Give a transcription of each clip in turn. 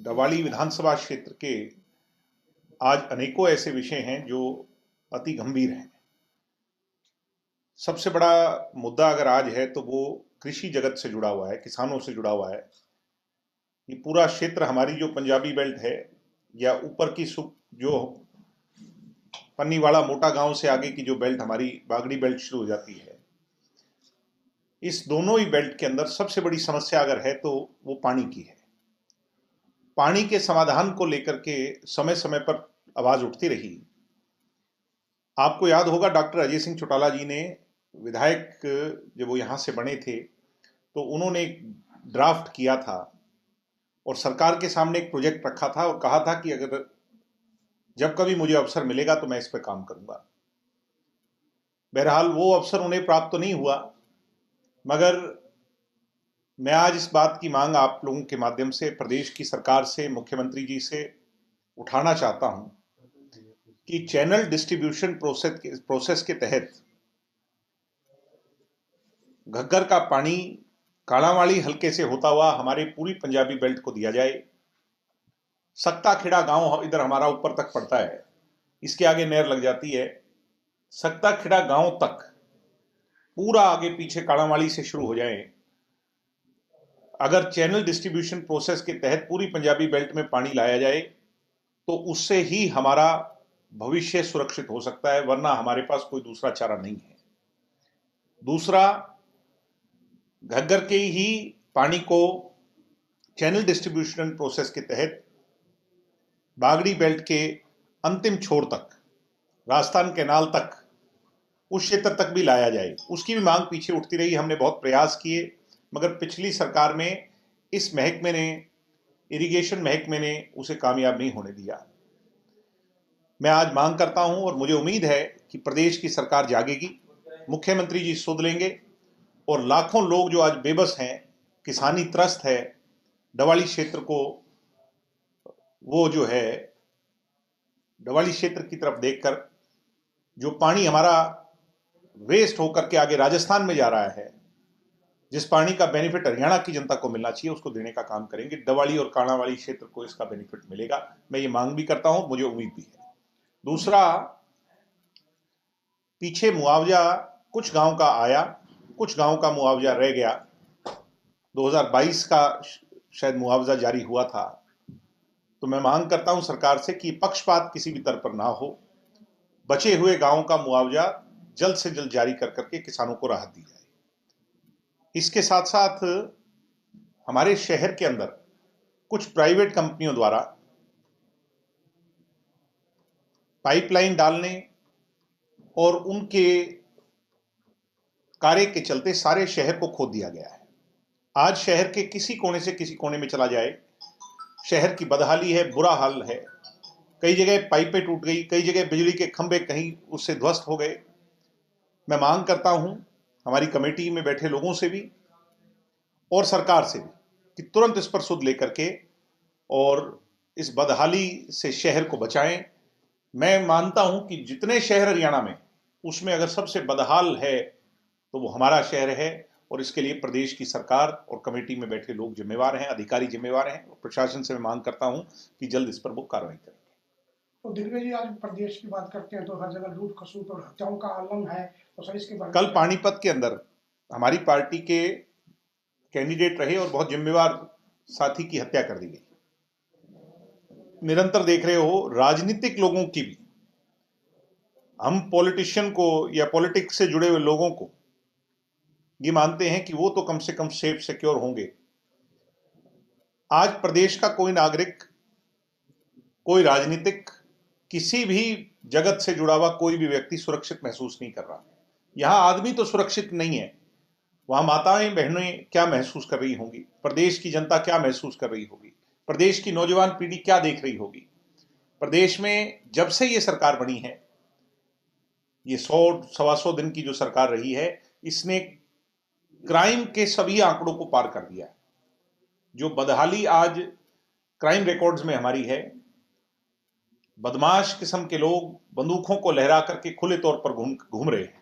डवाली विधानसभा क्षेत्र के आज अनेकों ऐसे विषय हैं जो अति गंभीर हैं। सबसे बड़ा मुद्दा अगर आज है तो वो कृषि जगत से जुड़ा हुआ है, किसानों से जुड़ा हुआ है। ये पूरा क्षेत्र हमारी जो पंजाबी बेल्ट है या ऊपर की जो पन्नीवाड़ा मोटा गांव से आगे की जो बेल्ट हमारी बागड़ी बेल्ट शुरू हो जाती है, इस दोनों ही बेल्ट के अंदर सबसे बड़ी समस्या अगर है तो वो पानी की है। पानी के समाधान को लेकर के समय समय पर आवाज उठती रही। आपको याद होगा डॉक्टर अजय सिंह चौटाला जी ने, विधायक जब वो यहाँ से बने थे तो उन्होंने एक ड्राफ्ट किया था और सरकार के सामने एक प्रोजेक्ट रखा था और कहा था कि अगर जब कभी मुझे अवसर मिलेगा तो मैं इस पर काम करूंगा। बहरहाल वो अवसर उन्हें प्राप्त तो नहीं हुआ, मगर मैं आज इस बात की मांग आप लोगों के माध्यम से प्रदेश की सरकार से, मुख्यमंत्री जी से उठाना चाहता हूं कि चैनल डिस्ट्रीब्यूशन प्रोसेस के तहत घग्गर का पानी कालावाड़ी हल्के से होता हुआ हमारे पूरी पंजाबी बेल्ट को दिया जाए। सक्ता खेड़ा गांव इधर हमारा ऊपर तक पड़ता है, इसके आगे नहर लग जाती है। सक्ता खेड़ा गांव तक पूरा आगे पीछे कालावाड़ी से शुरू हो जाए। अगर चैनल डिस्ट्रीब्यूशन प्रोसेस के तहत पूरी पंजाबी बेल्ट में पानी लाया जाए तो उससे ही हमारा भविष्य सुरक्षित हो सकता है, वरना हमारे पास कोई दूसरा चारा नहीं है। दूसरा, घग्गर के ही पानी को चैनल डिस्ट्रीब्यूशन प्रोसेस के तहत बागड़ी बेल्ट के अंतिम छोर तक, राजस्थान कैनाल तक, उस क्षेत्र तक भी लाया जाए। उसकी भी मांग पीछे उठती रही। हमने बहुत प्रयास किए, मगर पिछली सरकार में इस महकमे ने, इरिगेशन महकमे ने उसे कामयाब नहीं होने दिया। मैं आज मांग करता हूं और मुझे उम्मीद है कि प्रदेश की सरकार जागेगी, मुख्यमंत्री जी सुध लेंगे और लाखों लोग जो आज बेबस हैं, किसानी त्रस्त है, डवाली क्षेत्र को, वो जो है डवाली क्षेत्र की तरफ देखकर जो पानी हमारा वेस्ट होकर के आगे राजस्थान में जा रहा है, जिस पानी का बेनिफिट हरियाणा की जनता को मिलना चाहिए, उसको देने का काम करेंगे। डवाली और काणावाली क्षेत्र को इसका बेनिफिट मिलेगा। मैं ये मांग भी करता हूं, मुझे उम्मीद भी है। दूसरा, पीछे मुआवजा कुछ गांव का आया, कुछ गांव का मुआवजा रह गया। 2022 का शायद मुआवजा जारी हुआ था। तो मैं मांग करता हूं सरकार से कि पक्षपात किसी भी तरह पर ना हो, बचे हुए गांवों का मुआवजा जल्द से जल्द जारी कर करके किसानों को राहत दी जाए। इसके साथ साथ हमारे शहर के अंदर कुछ प्राइवेट कंपनियों द्वारा पाइपलाइन डालने और उनके कार्य के चलते सारे शहर को खोद दिया गया है। आज शहर के किसी कोने से किसी कोने में चला जाए, शहर की बदहाली है, बुरा हाल है। कई जगह पाइपें टूट गई, कई जगह बिजली के खंभे कहीं उससे ध्वस्त हो गए। मैं मांग करता हूं हमारी कमेटी में बैठे लोगों से भी और सरकार से भी कि तुरंत इस पर सुध लेकर के और इस बदहाली से शहर को बचाएं। मैं मानता हूं कि जितने शहर हरियाणा में, उसमें अगर सबसे बदहाल है तो वो हमारा शहर है, और इसके लिए प्रदेश की सरकार और कमेटी में बैठे लोग जिम्मेवार हैं, अधिकारी जिम्मेवार हैं। प्रशासन से मैं मांग करता हूं कि जल्द इस पर वो कार्रवाई करें। तो दिग्विजय जी, आज प्रदेश की बात करते हैं तो हर जगह लूट खसूट और हत्याओं का आलम है, तो सर इसके बारे में कल पानीपत के अंदर हमारी पार्टी के कैंडिडेट रहे और बहुत जिम्मेवार साथी की हत्या कर दी गई। निरंतर देख रहे हो राजनीतिक लोगों की भी, हम पॉलिटिशियन को या पॉलिटिक्स से जुड़े हुए लोगों को ये मानते हैं कि वो तो कम से कम सेफ सिक्योर होंगे। आज प्रदेश का कोई नागरिक, कोई राजनीतिक, किसी भी जगत से जुड़ा हुआ कोई भी व्यक्ति सुरक्षित महसूस नहीं कर रहा। यहां आदमी तो सुरक्षित नहीं है, वहां माताएं बहनें क्या महसूस कर रही होंगी, प्रदेश की जनता क्या महसूस कर रही होगी, प्रदेश की नौजवान पीढ़ी क्या देख रही होगी। प्रदेश में जब से ये सरकार बनी है, ये 100-125 दिन की जो सरकार रही है, इसने क्राइम के सभी आंकड़ों को पार कर दिया है। जो बदहाली आज क्राइम रिकॉर्ड्स में हमारी है, बदमाश किस्म के लोग बंदूकों को लहरा करके खुले तौर पर घूम रहे हैं।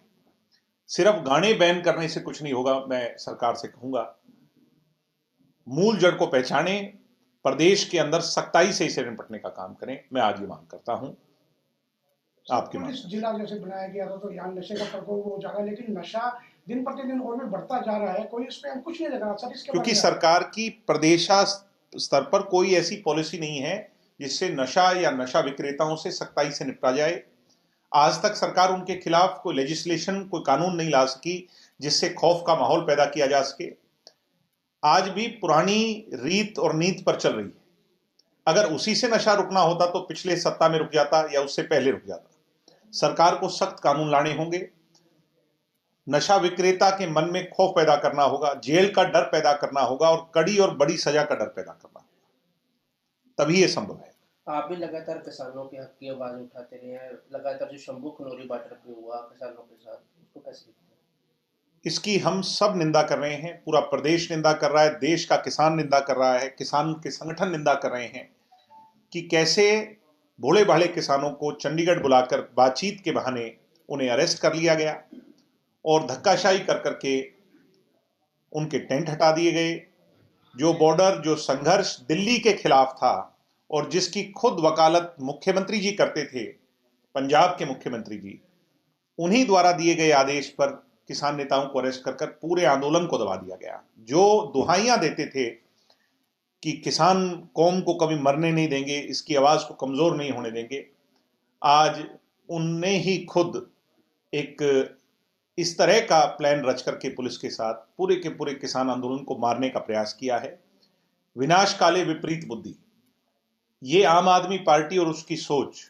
सिर्फ गाने बैन करने से कुछ नहीं होगा। मैं सरकार से कहूंगा, मूल जड़ को पहचाने, प्रदेश के अंदर सख्ताई से इसे निपटने का काम करें। मैं आज ये मांग करता हूं। आपकी मांग। पुलिस जिला जैसे बनाया गया था तो यहाँ नशे का प्रकोप हो जाएगा, लेकिन नशा दिन प्रतिदिन और भी बढ़ता जा रहा है, कोई इस पे अंकुश नहीं लग रहा सर। इसके क्योंकि बारे में सरकार की प्रदेशा स्तर पर कोई ऐसी पॉलिसी नहीं है जिससे नशा या नशा विक्रेताओं से सख्ताई से निपटा जाए। आज तक सरकार उनके खिलाफ कोई लेजिस्लेशन, कोई कानून नहीं ला सकी जिससे खौफ का माहौल पैदा किया जा सके। आज भी पुरानी रीत और नीति पर चल रही है। अगर उसी से नशा रुकना होता तो पिछले सत्ता में रुक जाता या उससे पहले रुक जाता। सरकार को सख्त कानून लाने होंगे। नशा विक्रेता के मन में खौफ पैदा करना होगा, जेल का डर पैदा करना होगा और कड़ी और बड़ी सजा का डर पैदा करना होगा, तभी यह संभव है। आप भी लगातार किसानों के हक की आवाज उठाते रहे हैं। लगातार जो शंभू खनौरी बॉर्डर पे हुआ किसानों के साथ, उसको कैसे देखते हैं? इसकी हम सब निंदा कर रहे हैं। पूरा प्रदेश निंदा कर रहा है, देश का किसान निंदा कर रहा है, किसान के संगठन निंदा कर रहे हैं कि कैसे भोले भाले किसानों को चंडीगढ़ बुलाकर बातचीत के बहाने उन्हें अरेस्ट कर लिया गया और धक्काशाही कर करके उनके टेंट हटा दिए गए। जो बॉर्डर, जो संघर्ष दिल्ली के खिलाफ था और जिसकी खुद वकालत मुख्यमंत्री जी करते थे, पंजाब के मुख्यमंत्री जी, उन्हीं द्वारा दिए गए आदेश पर किसान नेताओं को अरेस्ट कर पूरे आंदोलन को दबा दिया गया। जो दुहाइयां देते थे कि किसान कौम को कभी मरने नहीं देंगे, इसकी आवाज को कमजोर नहीं होने देंगे, आज उनने ही खुद एक इस तरह का प्लान रच करके पुलिस के साथ पूरे के पूरे किसान आंदोलन को मारने का प्रयास किया है। विनाश काले विपरीत बुद्धि, ये आम आदमी पार्टी और उसकी सोच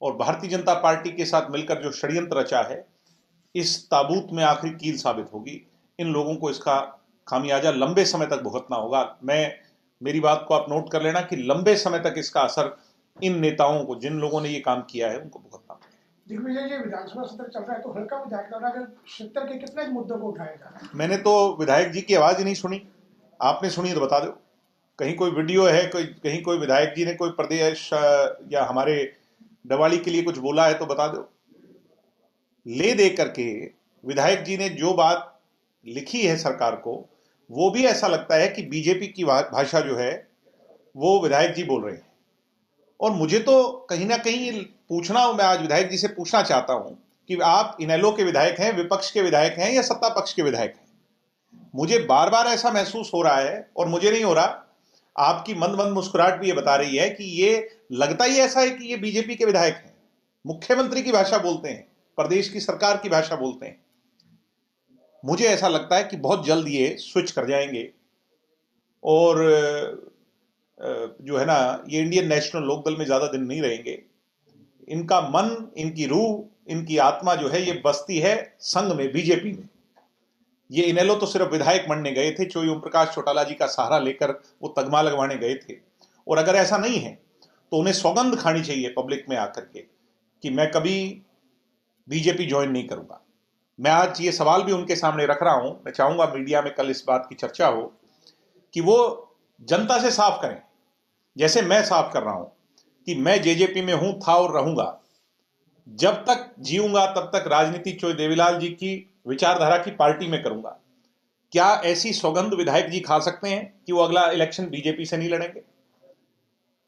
और भारतीय जनता पार्टी के साथ मिलकर जो षड्यंत्र रचा है, इस ताबूत में आखिरी कील साबित होगी। इन लोगों को इसका खामियाजा लंबे समय तक भुगतना होगा। मेरी बात को आप नोट कर लेना कि लंबे समय तक इसका असर इन नेताओं को, जिन लोगों ने ये काम किया है, उनको भुगतना होगा। दिग्विजय जी, विधानसभा सत्र चल रहा है तो हल्का विधायक द्वारा अगर सत्र के कितने मुद्दों को उठाया जा रहा है? मैंने तो विधायक जी की आवाज ही नहीं सुनी। आपने सुनी तो बता दो। कहीं कोई वीडियो है, कहीं कोई विधायक जी ने कोई प्रदेश या हमारे दिवाली के लिए कुछ बोला है तो बता दो। ले दे करके विधायक जी ने जो बात लिखी है सरकार को, वो भी ऐसा लगता है कि बीजेपी की भाषा जो है वो विधायक जी बोल रहे हैं। और मुझे तो कहीं ना कहीं मैं आज विधायक जी से पूछना चाहता हूं कि आप इनेलो के विधायक हैं, विपक्ष के विधायक हैं या सत्ता पक्ष के विधायक हैं? मुझे बार बार ऐसा महसूस हो रहा है, और मुझे नहीं हो रहा, आपकी मंद मंद मुस्कुराहट भी ये बता रही है कि ये लगता ही ऐसा है कि ये बीजेपी के विधायक हैं, मुख्यमंत्री की भाषा बोलते हैं, प्रदेश की सरकार की भाषा बोलते हैं। मुझे ऐसा लगता है कि बहुत जल्द ये स्विच कर जाएंगे और जो है ना, ये इंडियन नेशनल लोकदल में ज्यादा दिन नहीं रहेंगे। इनका मन, इनकी रूह, इनकी आत्मा जो है ये बसती है संघ में, बीजेपी में। ये इनेलो तो सिर्फ विधायक बनने गए थे, चोई ओम प्रकाश चौटाला जी का सहारा लेकर वो तगमा लगवाने गए थे। और अगर ऐसा नहीं है तो उन्हें सौगंध खानी चाहिए पब्लिक में आकर के कि मैं कभी बीजेपी ज्वाइन नहीं करूंगा। मैं आज ये सवाल भी उनके सामने रख रहा हूं। मैं चाहूंगा मीडिया में कल इस बात की चर्चा हो कि वो जनता से साफ करें, जैसे मैं साफ कर रहा हूं कि मैं जेजेपी में हूं, था और रहूंगा। जब तक जीऊंगा तब तक राजनीति चोई देवीलाल जी की विचारधारा की पार्टी में करूंगा। क्या ऐसी सौगंध विधायक जी खा सकते हैं कि वो अगला इलेक्शन बीजेपी से नहीं लड़ेंगे?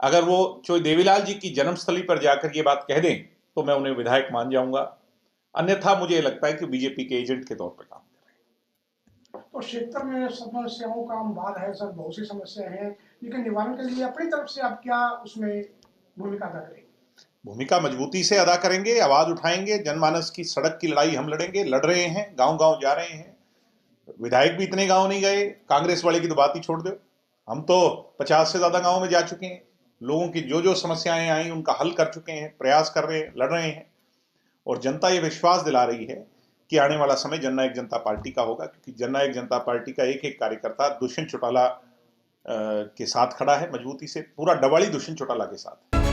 अगर वो चोई देवीलाल जी की जन्मस्थली पर जाकर ये बात कह दें तो मैं उन्हें विधायक मान जाऊंगा। अन्यथा मुझे लगता है कि बीजेपी के एजेंट के तौर पर काम कर रहे हैं। तो क्षेत्र में समस्याओं का अंबार है सर, बहुत सी समस्याएं हैं, लेकिन निवारण के लिए अपनी तरफ से आप क्या उसमें भूमिका अदा करेंगे? भूमिका मजबूती से अदा करेंगे, आवाज उठाएंगे। जनमानस की सड़क की लड़ाई हम लड़ेंगे, लड़ रहे हैं, गांव गांव जा रहे हैं। विधायक भी इतने गांव नहीं गए, कांग्रेस वाले की तो बात ही छोड़ दो। हम तो 50 से ज्यादा गांव में जा चुके हैं, लोगों की जो जो समस्याएं आई उनका हल कर चुके हैं, प्रयास कर रहे हैं, लड़ रहे हैं। और जनता ये विश्वास दिला रही है कि आने वाला समय जननायक जनता पार्टी का होगा, क्योंकि जननायक जनता पार्टी का एक एक कार्यकर्ता दुष्यंत चौटाला के साथ खड़ा है, मजबूती से, पूरा डवाली दुष्यंत चौटाला के साथ।